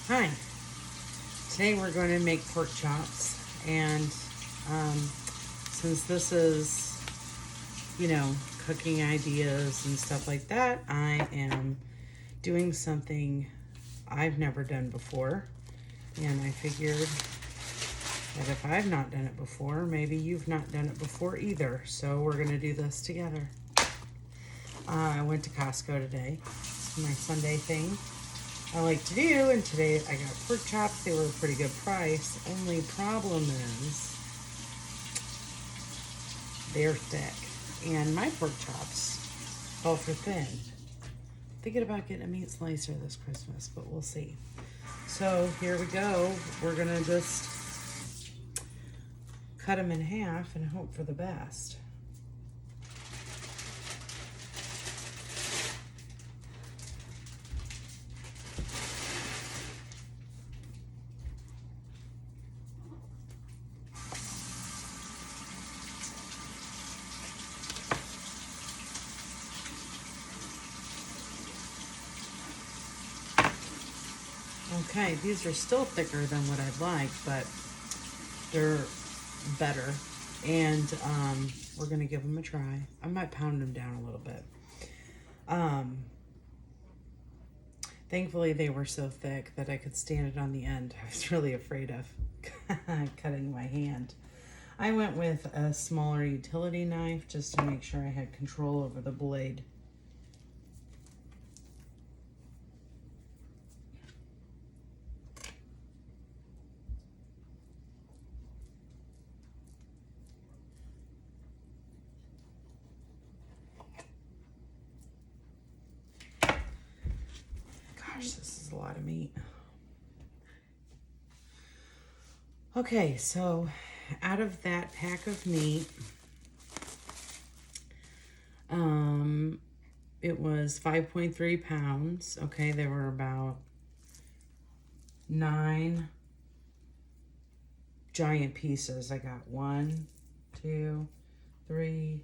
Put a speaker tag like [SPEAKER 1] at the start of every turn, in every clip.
[SPEAKER 1] Hi, today we're going to make pork chops, and um, since this is, cooking ideas and stuff like that, I am doing something I've never done before, and I figured that if I've not done it before, maybe you've not done it before either, so we're going to do this together. I went to Costco today. It's my Sunday thing I like to do, and today I got pork chops. They were a pretty good price. Only problem is they're thick, and my pork chops fall for thin. Thinking about getting a meat slicer this Christmas, but we'll see. So here we go. We're gonna just cut them in half and hope for the best. Okay, these are still thicker than what I'd like, but they're better. And we're gonna give them a try. I might pound them down a little bit. Thankfully, they were so thick that I could stand it on the end. I was really afraid of cutting my hand. I went with a smaller utility knife just to make sure I had control over the blade. Gosh, this is a lot of meat. Okay, so out of that pack of meat, it was 5.3 pounds. Okay, there were about 9 giant pieces. I got 1, 2, 3,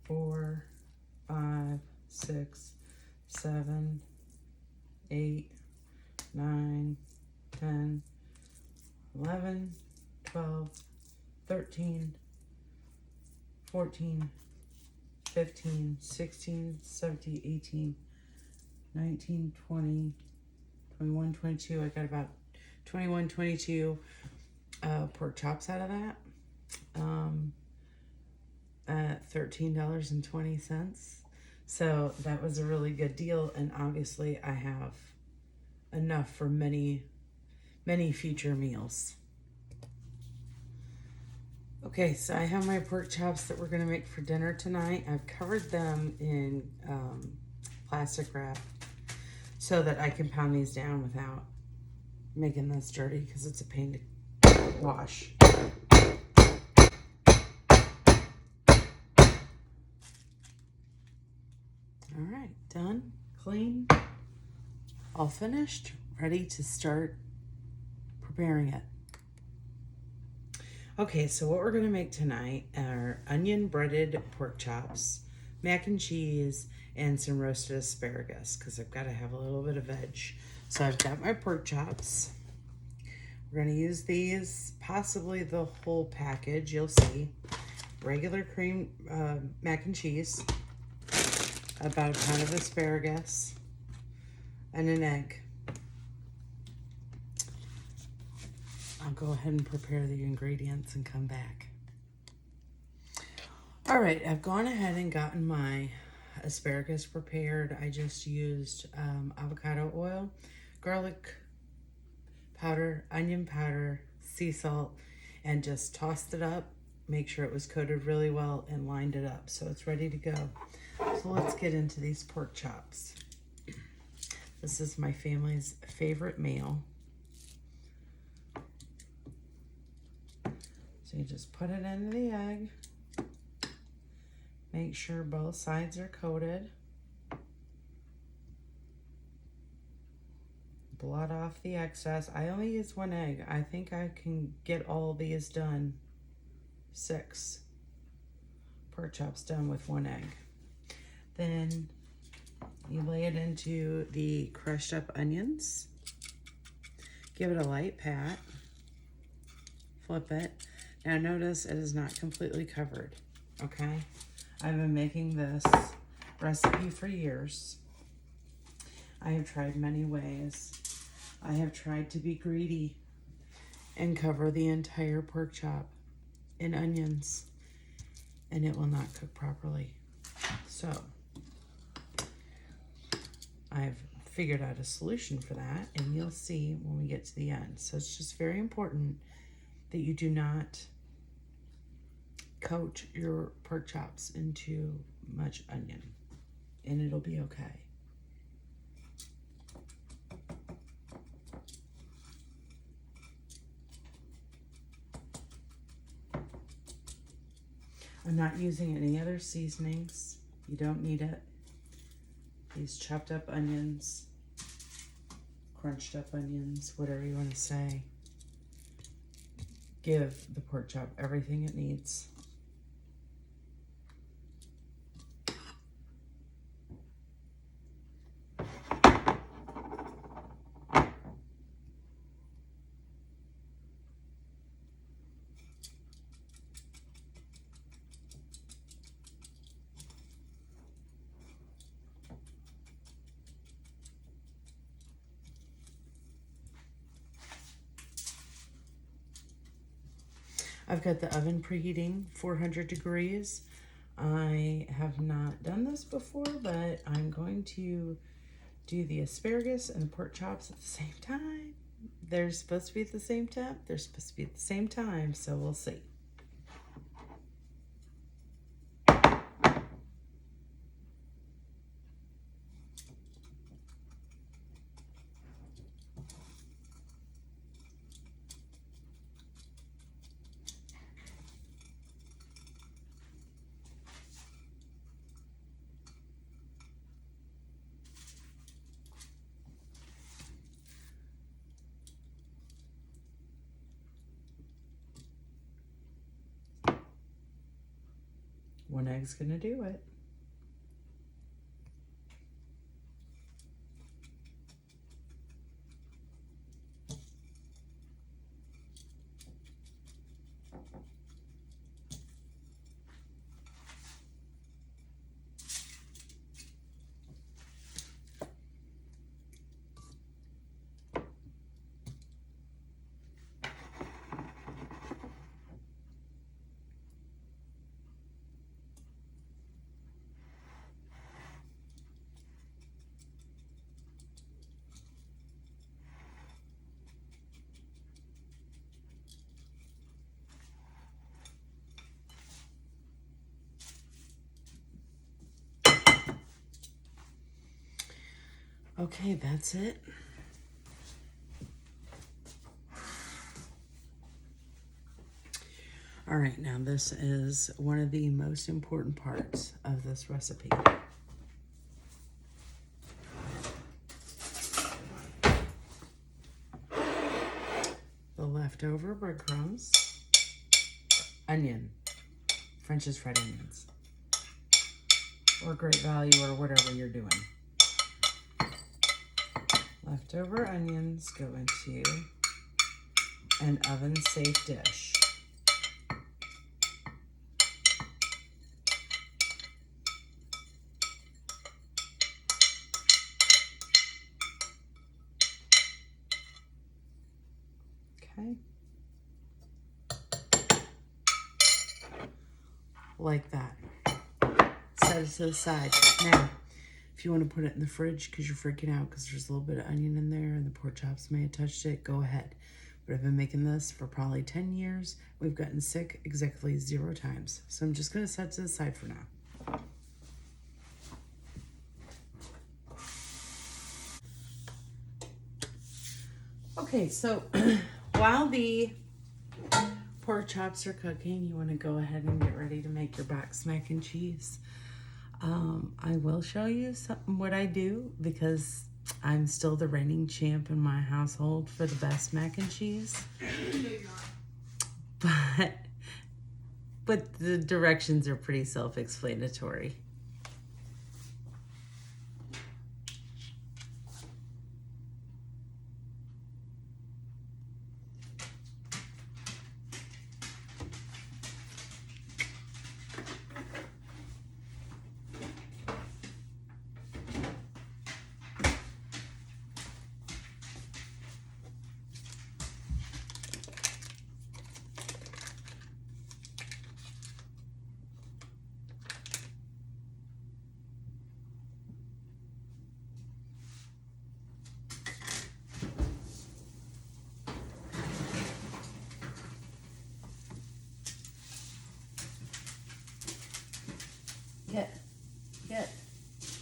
[SPEAKER 1] 4, 5, 6, 7, 8, 9, 10, 11, 12, 13, 14, 15, 16, 17, 18, 19, 20, 21, 22. I got about 21, 22 pork chops out of that at $13.20. So that was a really good deal, and obviously I have enough for many future meals. Okay, so I have my pork chops that we're gonna make for dinner tonight. I've covered them in plastic wrap so that I can pound these down without making this dirty, because it's a pain to wash. All right, done, clean, all finished, ready to start preparing it. Okay, so what we're gonna make tonight are onion breaded pork chops, mac and cheese, and some roasted asparagus, because I've got to have a little bit of veg. So I've got my pork chops. We're gonna use these, possibly the whole package, you'll see. Regular cream mac and cheese, about a pound of asparagus, and an egg. I'll go ahead and prepare the ingredients and come back. All right, I've gone ahead and gotten my asparagus prepared. I just used avocado oil, garlic powder, onion powder, sea salt, and just tossed it up, make sure it was coated really well, and lined it up so it's ready to go. So let's get into these pork chops. This is my family's favorite meal. So you just put it into the egg. Make sure both sides are coated. Blot off the excess. I only use 1 egg. I think I can get all these done. 6 pork chops done with 1 egg. Then you lay it into the crushed up onions. Give it a light pat. Flip it. Now notice it is not completely covered, okay? I've been making this recipe for years. I have tried many ways. I have tried to be greedy and cover the entire pork chop in onions, and it will not cook properly. So I've figured out a solution for that, and you'll see when we get to the end. So it's just very important that you do not coat your pork chops in too much onion, and it'll be okay. I'm not using any other seasonings. You don't need it. These chopped up onions, crunched up onions, whatever you want to say, give the pork chop everything it needs. I've got the oven preheating 400 degrees. I have not done this before, but I'm going to do the asparagus and the pork chops at the same time. They're supposed to be at the same temp. They're supposed to be at the same time, so we'll see. One egg's gonna do it. Okay, that's it. All right, now this is one of the most important parts of this recipe. The leftover breadcrumbs, onion, French's fried onions, or Great Value, or whatever you're doing. Leftover onions go into an oven-safe dish. Okay. Like that. Set it to the side. Now, if you want to put it in the fridge because you're freaking out because there's a little bit of onion in there and the pork chops may have touched it, go ahead. But I've been making this for probably 10 years. We've gotten sick exactly 0 times. So I'm just going to set it to the side for now. Okay, so while the pork chops are cooking, you want to go ahead and get ready to make your box mac and cheese. I will show you what I do because I'm still the reigning champ in my household for the best mac and cheese. But the directions are pretty self-explanatory.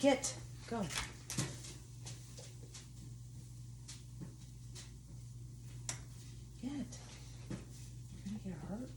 [SPEAKER 1] Get. Go. Get. You're gonna get hurt.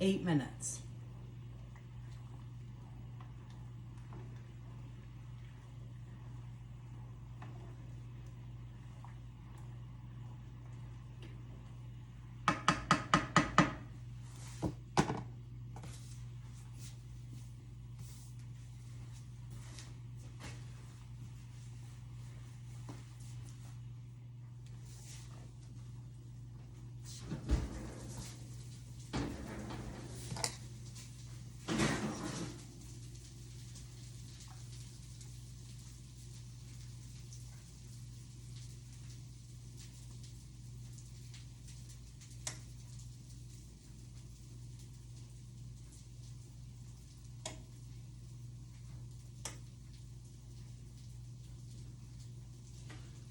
[SPEAKER 1] Eight minutes.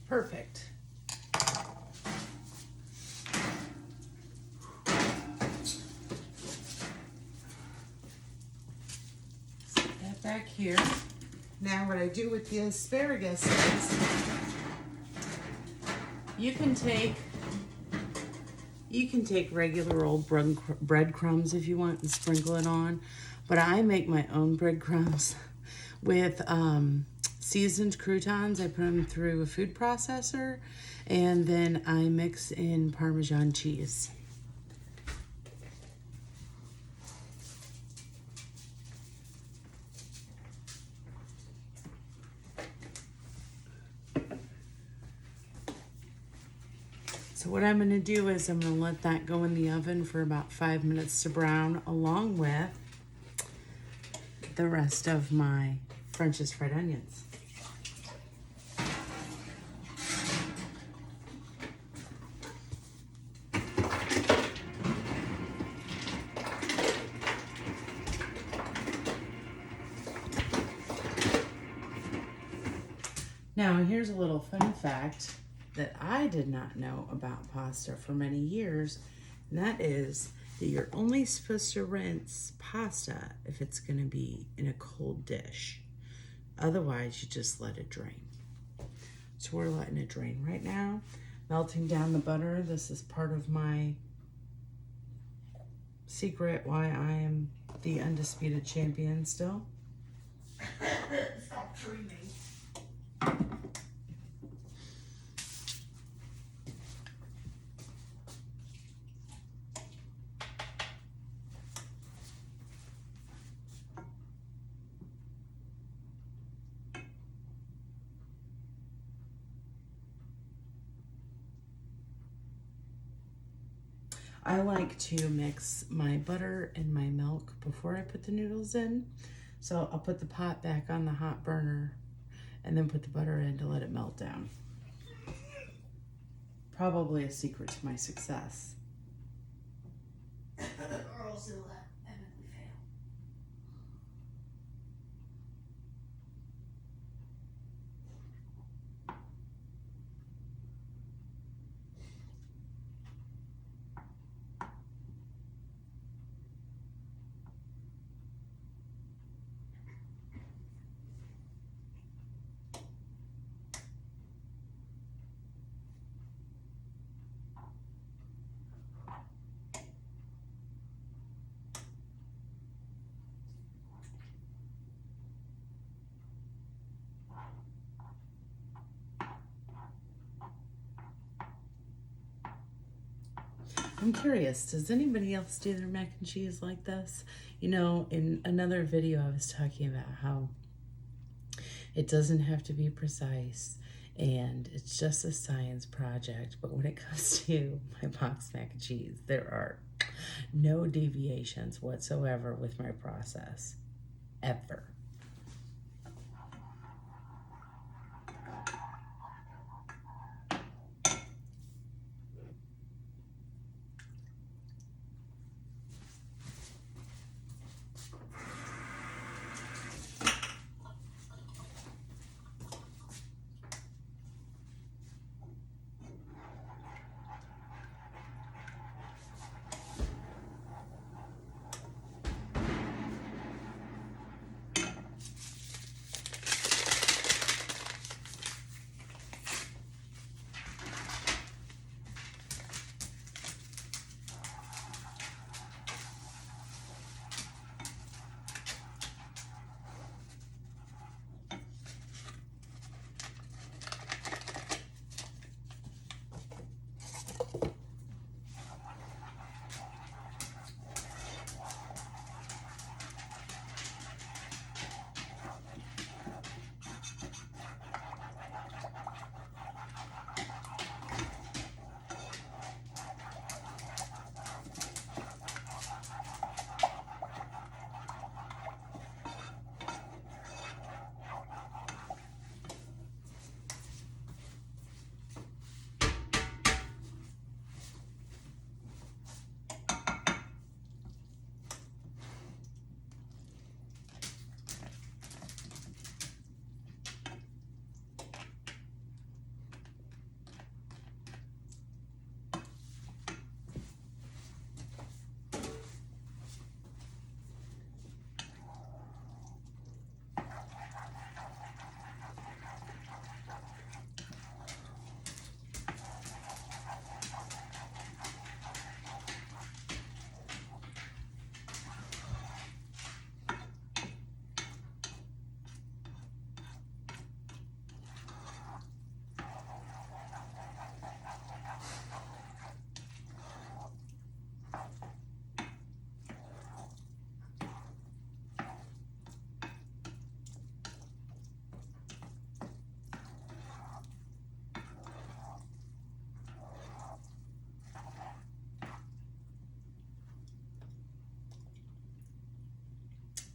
[SPEAKER 1] Perfect. Set that back here. Now what I do with the asparagus is you can take regular old breadcrumbs if you want and sprinkle it on, but I make my own breadcrumbs with seasoned croutons. I put them through a food processor, and then I mix in Parmesan cheese. So what I'm going to do is I'm going to let that go in the oven for about 5 minutes to brown, along with the rest of my French's fried onions. Now, here's a little fun fact that I did not know about pasta for many years, and that is that you're only supposed to rinse pasta if it's going to be in a cold dish. Otherwise, you just let it drain. So we're letting it drain right now. Melting down the butter. This is part of my secret why I am the undisputed champion still.
[SPEAKER 2] Stop dreaming.
[SPEAKER 1] I like to mix my butter and my milk before I put the noodles in. So I'll put the pot back on the hot burner and then put the butter in to let it melt down. Probably a secret to my success.
[SPEAKER 2] Or else it'll epically fail.
[SPEAKER 1] I'm curious, does anybody else do their mac and cheese like this? You know, in another video I was talking about how it doesn't have to be precise And it's just a science project. But when it comes to my box mac and cheese, there are no deviations whatsoever with my process, ever.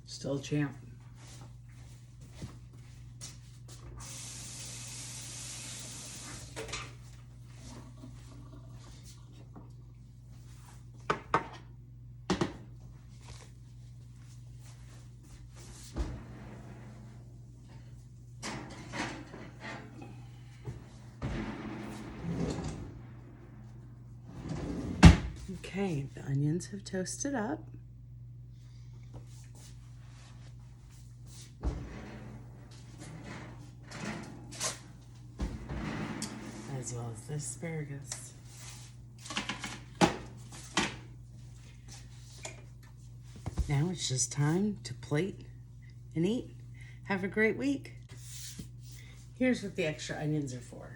[SPEAKER 1] Still a champ. Okay, the onions have toasted up. As well as the asparagus. Now it's just time to plate and eat. Have a great week. Here's what the extra onions are for.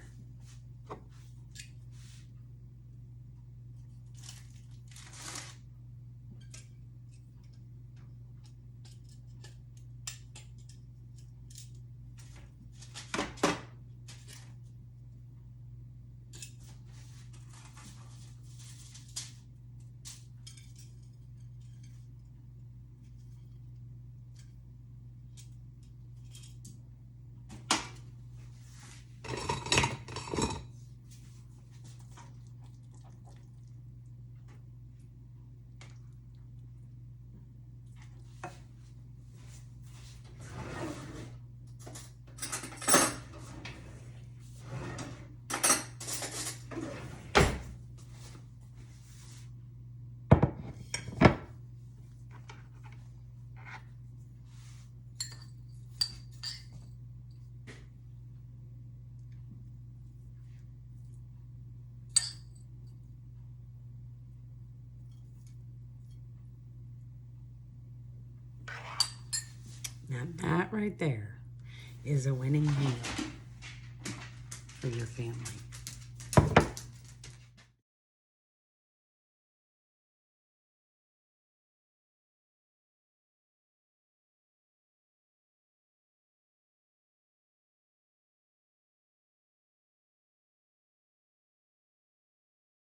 [SPEAKER 1] Now that right there is a winning meal for your family.